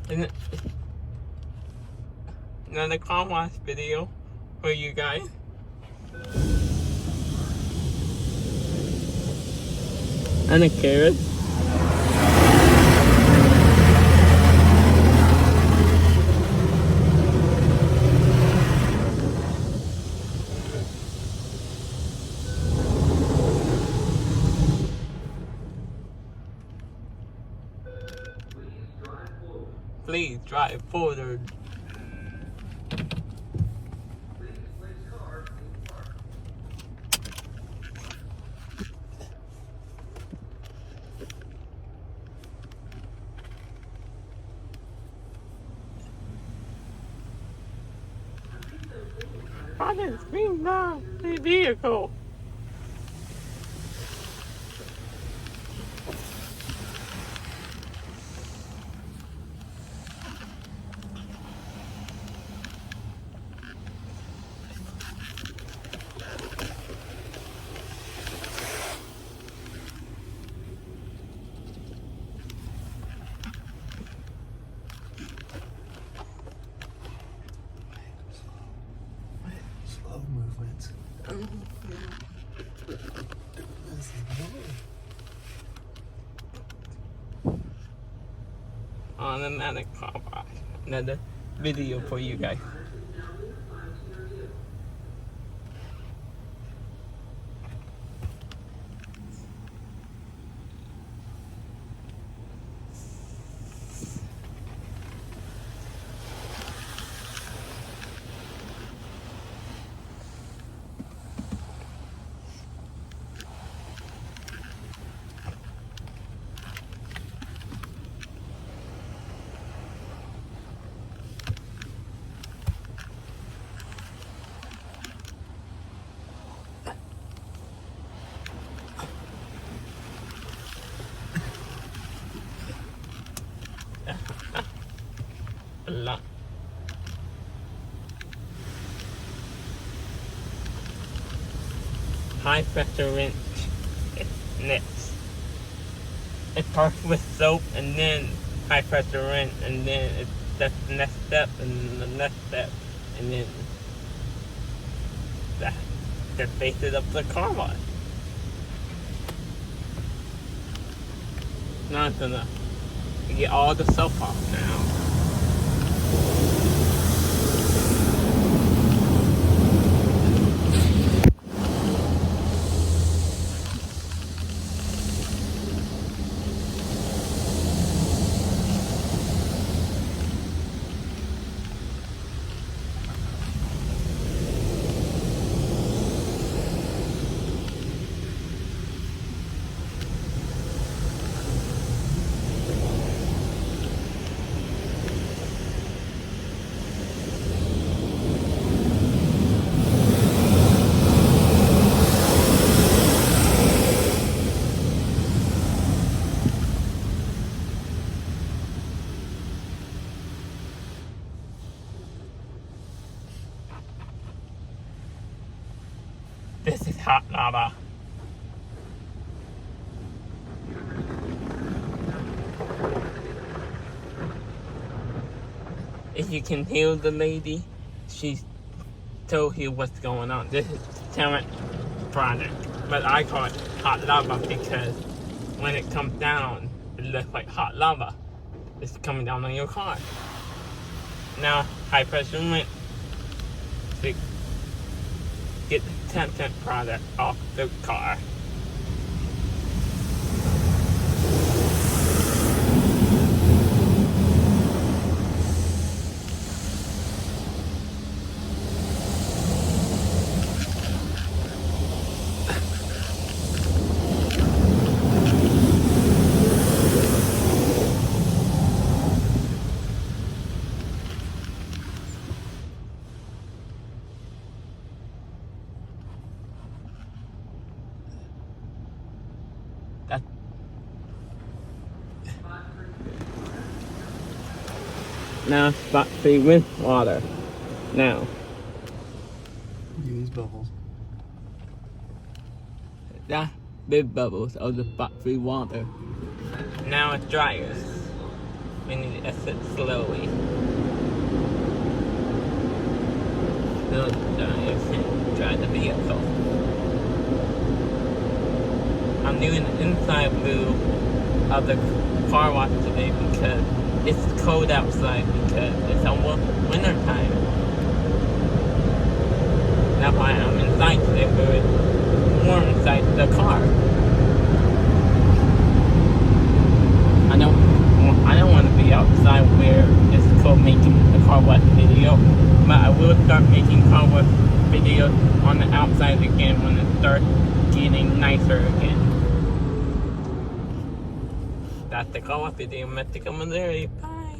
And another car wash video for you guys. And a carrot. Please drive forward. I didn't scream down the vehicle. Slow movements. On another car wash. Another video for you guys. A lot. High pressure wrench next. It starts with soap and then high pressure wrench and then that's the next step and the next step and then the faces of the car wash. Not enough. You get all the soap off now. This is hot lava. If you can hear the lady, she told you what's going on. This is current product, but I call it hot lava because when it comes down, it looks like hot lava. It's coming down on your car. Now, high pressure wrench to get the temp product off the car. That now spot-free with water. Now Use bubbles. that big bubbles of the spot-free water. Now it dries. we need to exit slowly. Don't drive the vehicle. I'm doing the inside view of the car wash today because it's cold outside because it's almost winter time. That's why I'm inside today, but it's warm inside the car. I don't want to be outside where it's cold making the car wash video, but I will start making car wash videos on the outside again when it starts getting nicer again. That's the car wash video. I'm going to come in there. Bye.